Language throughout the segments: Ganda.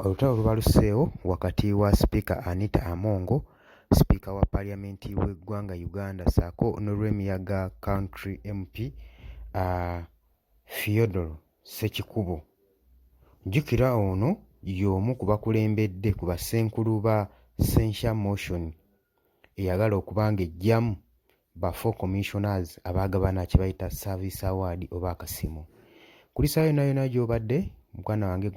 Olutalo lubaluseewo wakati wa Sipiika Anita Among, Sipiika wa Paalamenti w'eggwanga Uganda ssaako ne Lwemiyaga Country MP Theodore Ssekikubo. Jjukira ono y'omu ku bakulembedde ku bassenkulu ba Censure Motion eyagala okuba ng'eggyamu ba 4 commissioners abaagabana kye bayita Service Award oba akasiimo. Kulisayo yonna yonna gy'obadde mukwana wange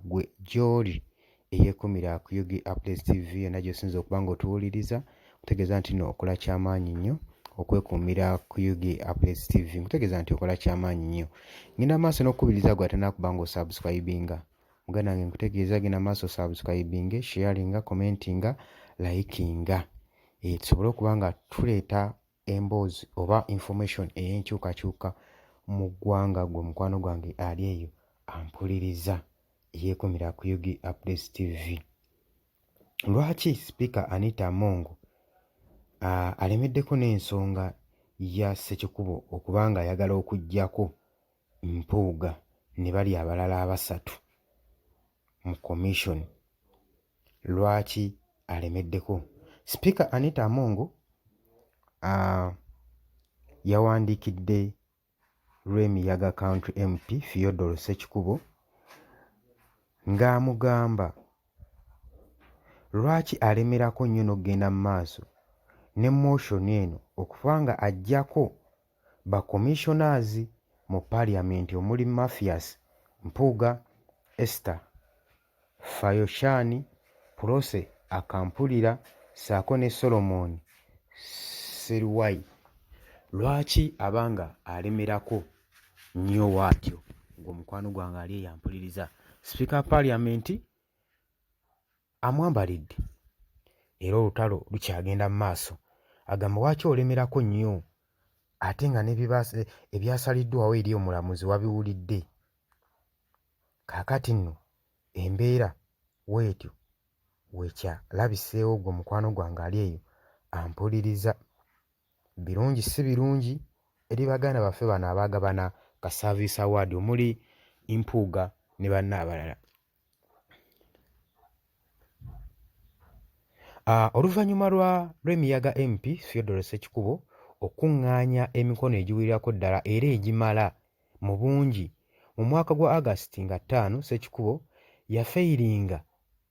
gwe gy'oli eyeekumira ku UG Updates TV yonna gy'osinza okuba ng'otuwuliriza kutegeeza nti nno okola kyamaanyi nnyo okwekuumira ku UG Updates TV nkutegeeza nti okola kyamaanyi nnyo. Ngenda maaso n'okukubiriza gwe atanaakuba ng'osubscribinga muganda wange nkutegeeza genda maaso subscribinge, sharinga, commentinga, likinga tusobole okuba nga tuleeta emboozi oba information ey'enkyukakyuka mu ggwanga gwe mukwano gwange ali eyo ampuliriza eyeekumira ku UG Updates TV. Lwaki Sipiika Anita Among alemeddeko n'ensonga ya Ssekikubo okuba nga ayagala okuggyako Mpuuga ne bali abalala abasatu mu commission? Lwaki alemeddeko? Sipiika Anita Among yawandiikidde Lwemiyaga Country MP Theodore Ssekikubo ng'amugamba lwaki alemerako nnyo n'okugenda mu maaso ne motion eno okuba nga aggyako ba commissioners mu Parliament omuli Mathias Mpuuga, Esther Fayoshani, Prose Akampulira ssaako ne Solomon Sseruwayi. Lwaki abanga alemerako nnyo bw'atyo ng'omukwano gwange ali eyo ampuliriza? Sipiika wa Paalamenti amwambalidde era olutalo lukyagenda mu maaso. Agamba lwaki olemerako nnyo ate nga ebyasaliddwawo eri omulamuzi wabiwulidde. Kaakati nno embeera bw'etyo wekyalabiseewo gwe mukwano gwange ali eyo ampuliriza. Birungi si birungi eri baganda baffe bano abaagabana ka Service Award omuli Mpuuga ne banne abalala. Oluvannyuma lwa Lwemiyaga MP Theodore Ssekikubo okuŋŋaanya emikono egiwirirako ddala era egimala mu bungi mu mwaka gwa August nga 5 Ssekikubo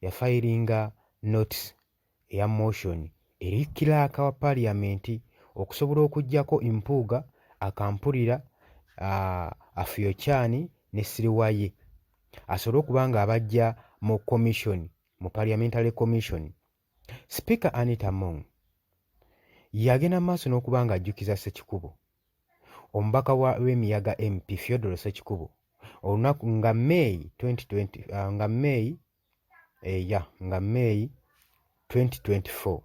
yafayiringa notice eya motion eri kiraaka wa Paalamenti okusobola okuggyako Mpuuga, Akampulira, Afyokyani ne Siriwaye asobole okuba nga abajja mu commission mu Parliamentary Commission. Sipiika Anita Among yagenda mu maaso n'okuba ng'ajjukiza Ssekikubo omubaka wa Lwemiyaga MP Theodore Ssekikubo olunaku nga May 2024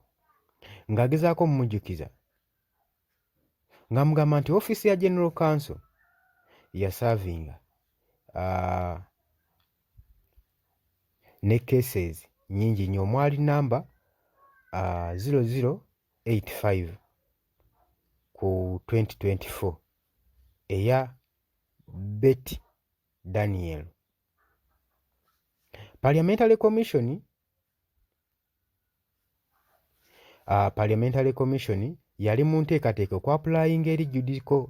ng'agezaako omumujjukiza ng'amugamba nti ofiisi ya General Counsel yasavinga ne cases nnyingi nnyo omwali namba 0085 ku 2024 eya Betty Daniel. Parliamentary Commission yali mu nteekateeka okwapulayinga eri judicial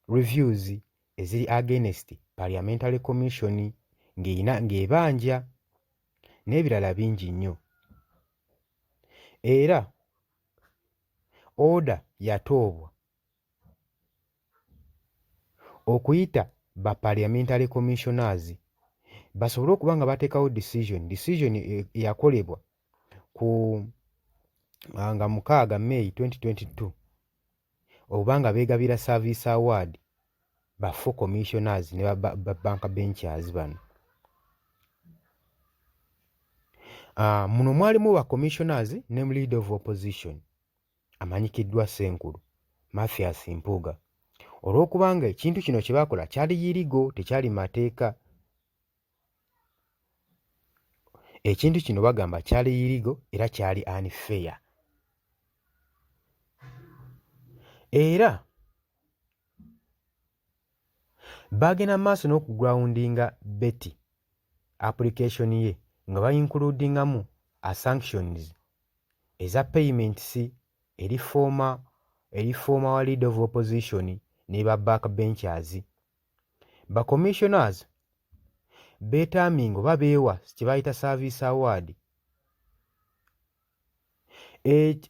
reviews eziri against Parliamentary Commission ng'ebanja n'ebirala bingi nnyo. Era order yatoobwa okuyita ba Parliamentary Commissioners basobole okuba nga bateekawo decision eyakolebwa ku nga 6 May 2022 oba nga beegabira Service Award ba 4 commissioners ne ba bank benchers bano. Muno mwalimu ba commissioners ne leader of opposition amanyikiddwa Ssenkulu Mathias Mpuuga olw'okuba nga ekintu kino kye baakola kyali yirigo tekyali mateeka. Ekintu kino bagamba kyali yirigo era kyali unfair. Era bagenda mu maaso n'okugroundinga Betty application ye nga bayincludingamu sanctions eza payments eri former wa leader of opposition ne ba backbenchers. Ba commissioners beetaaminga oba beewa kye bayita service award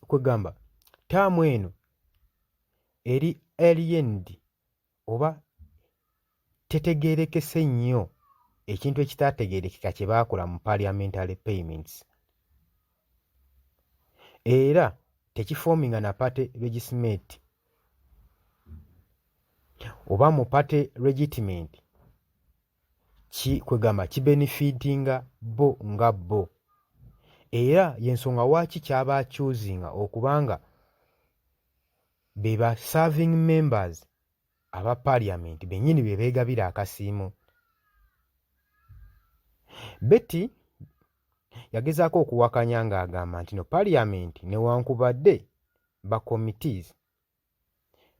kwegamba taamu eno eri aliened oba tetegeerekese nnyo ekintu ekitaategeerekeka kye baakola mu parliamentary payments era tekifoominga na party legitimate oba mu party legitimate kwegamba kibenefitinga bo nga bo era y'ensonga waaki kyaba akyuzinga okubanga be ba serving members aba parliament bennyini be beegabira akasiimo. Betty yagezaako okuwakanya ng'agamba nti no parliament newankubadde ba committees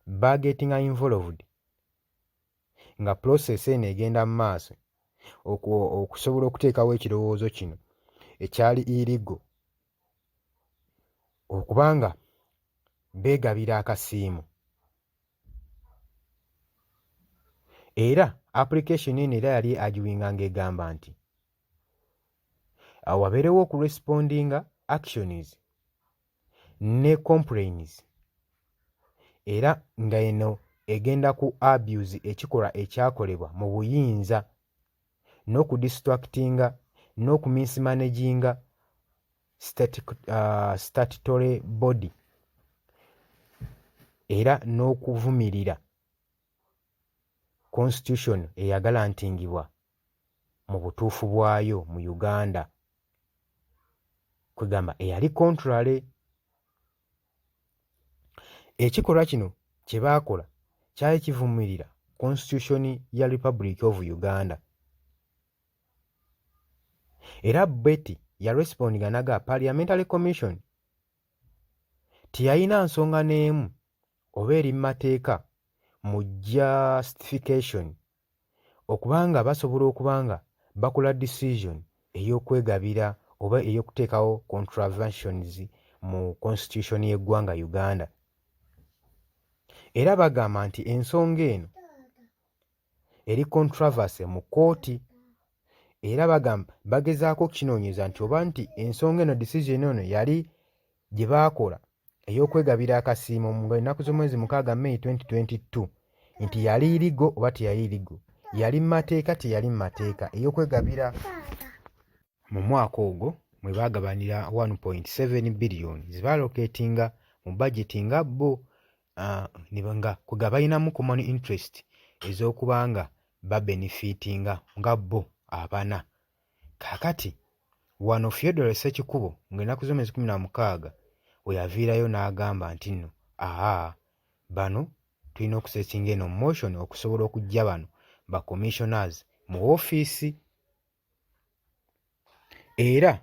bagetinga involved nga process eno egenda mu maaso okusobola okuteekawo ekirowoozo kino ekyali illegal okubanga beegabira akasiimo. Era application eno era yali agiwinga ng'egamba nti wabeerewo okurespondinga actions ne complaints era nga eno egenda ku abuse ekikolwa ekyakolebwa mu buyinza n'okudistractinga n'okumismanaginga statutory body era n'okuvumirira constitution eyagala ntingibwa mu butuufu bwayo mu Uganda kwegamba eyali contrary. Ekikolwa kino kye baakola kyali kivumirira constitution ya Republic of Uganda era Betty yarespondinga naga parliamentary commission tiyalina nsonga n'emu oba eri mu mateeka mu justification okubanga basobola okubanga bakola decision ey'okwegabira oba ey'okuteekawo contraventions mu constitution y'eggwanga Uganda. Era bagamba nti ensonga eno eri controversy mu kkooti era bagamba bagezaako okukinoonyeza nti oba nti ensonga eno decision eno yali gye baakola ey'okwegabira akasiimo mu ennaku z'omwezi 6 May 2022 nti yali iligo oba teyali iligo, yali mu mateeka teyali mu mateeka ey'okwegabira. Mu mwaka ogwo mwe baagabanira 1.7 billion zibaloketinga mu budget nga bo nga kwega balinamu common interest ez'okubanga babenefitinga nga bo abana. Kaakati wano Theodore Ssekikubo ng'ennaku z'omwezi 16 we yaviirayo n'agamba nti nno bano tulina okusetinga eno motion okusobola okujja bano ba commissioners mu ofiisi. Era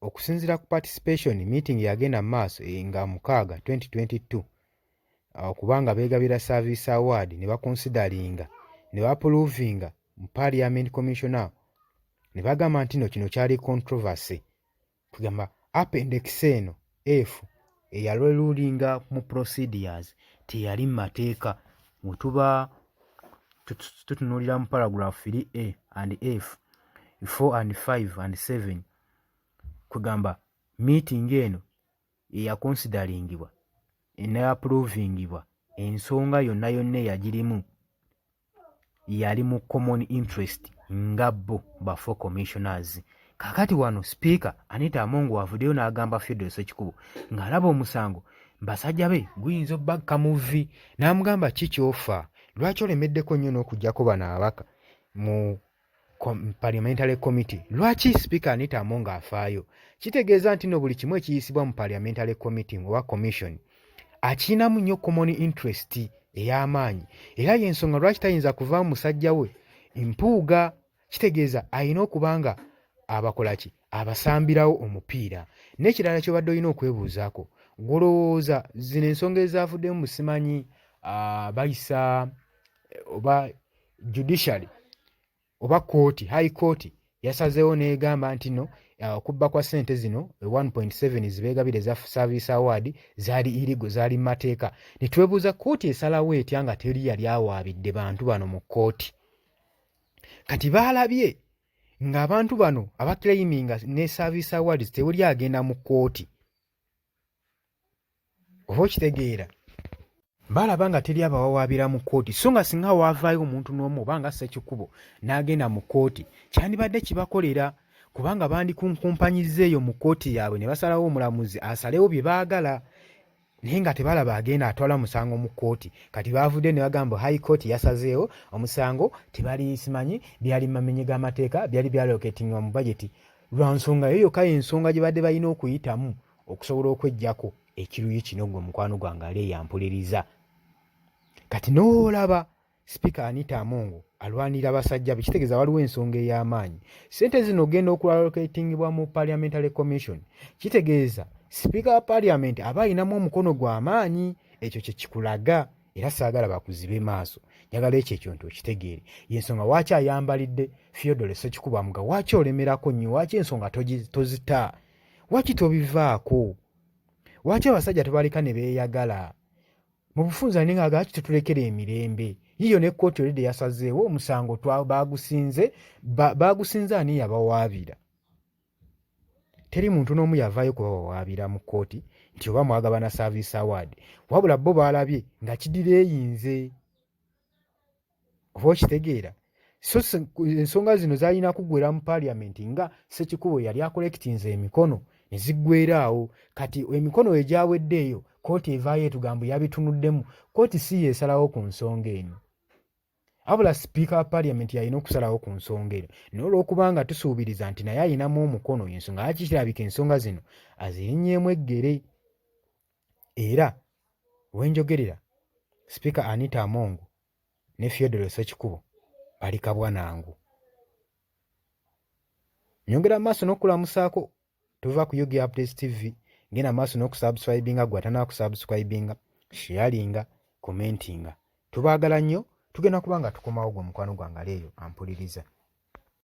okusinziira ku participation meeting yagenda mu maaso nga 6 2022 okubanga beegabira service award ne bakonsidalinga ne bapuluvinga mu parliament commissioner ne bagamba nti no kino kyali controversy kugamba appendix eno F eyalwelulinga mu procedures teyali mu mateeka mwe tuba tutunuulira mu paragraph 3A and F 4 and 5 and 7 kugamba meeting eno eyakonsidaringibwa enaapuluvingibwa ensonga yonna eyagirimu yali mu common interest nga bo ba 4 commissioners. Kakati wano speaker Anita Among avuddeyo n'agamba Theodore Ssekikubo ng'alaba omusango basajja be guyinza obbakka muvi n'amugamba kikyofa lwaki olemeddeko nnyo n'okuggyako bano abaka mu parliamentary committee. Lwaki speaker Anita Among afaayo? Kitegeeza nti no buli kimu ekiyisibwa mu parliamentary committee oba commission akinamu nnyo common interest ey'amaanyi era y'ensonga lwaki tayinza kuvaamu musajja we empuuga. Kitegeeza alina okubanga abakolaki abasambirawo omupiira. N'ekirala ky'obadde olina okwebuuzaako golowooza zino ensonga ezaavuddemu musimanyi bayisa oba judiciary oba kooti high court yasazeewo n'egamba nti no okubba kwa ssente zino 1.7 zibeegabire za Service Award zaali irigo, zaali mu mateeka. Ne twebuuza kkooti esalawo etya nga teri yali awaabidde bantu bano mu kkooti. Kati baalabye ng'abantu bano abaclaiminga ne Service Awards tewuli agenda mu kkooti. Oba okitegeera? Baalaba nga teri abawawaabira mu kkooti, so nga singa waavaayo omuntu n'omu oba nga Ssekikubo n'agenda mu kkooti kyandibadde kibakolera, kubanga bandikunkumpanyizza eyo mu kkooti yaabwe ne basalawo omulamuzi asalewo bye baagala, naye nga tebalaba agenda atwala musango mu kkooti. Kati baavudde ne bagamba High Court yasazeewo omusango tebali simanyi byali mamenye g'amateeka, byali byaloketingwa mu bajeti. Lwa nsonga eyo yokka y'ensonga gye badde balina okuyitamu okusobola okweggyako ekiruyi kino gwe mukwano gwange ali eyampuliriza. Kati n'olaba Sipiika Anita Among alwanira abasajja be, kitegeeza waliwo ensonga ey'amaanyi. Ssente zino ogenda okulaloketingibwa mu Parliamentary Commission, kitegeeza Sipiika wa Parliament aba alinamu omukono gw'amaanyi. Ekyo kye kikulaga, era saagala bakuzibe maaso. Njagala ekyo nti okitegeere. Y'ensonga waaki ayambalidde Theodore Ssekikubo amuga, waaki olemerako nnyo, waaki ensonga tozita, waaki tobivaako, waaki abasajja tebaleka ne beeyagala mu bufunza ninga gaaki tetulekera emirembe. Yiyo ne kkooti olidde yasazeewo omusango baagusinze ani yabawaabira. Teri muntu n'omu yavaayo kubawaabira mu kkooti nti oba mwagabana Service Award, wabula bo baalabye nga kidireeyinze. Oba okitegeera? So ensonga zino zaalina kuggwera mu Parliament nga Ssekikubo yali akolekitinze emikono ne ziggwera awo. Kati emikono egyaweddeeyo kkooti evaayo etugambo yabitunuddemu, kkooti si yeesalawo ku nsonga eno, wabula Sipiika wa Parliament yalina okusalawo ku nsonga eno. N'olwokubanga tusuubiriza nti naye ayinamu omukono, ensonga lwaki kirabika ensonga zino azirinnyeemu eggere. Era wenjogerera Sipiika Anita Among ne Theodore Ssekikubo bali kabwanangu. Nyongera maaso n'okulamusaako, tuva ku Yugi Updates TV, ngenda maaso n'okusubscribinga gwe atannaakusubscribinga, sharinga, commentinga. Tubaagala nnyo, tugenda kubanga tukomawo gwe mukwano gwange leero ampuliriza.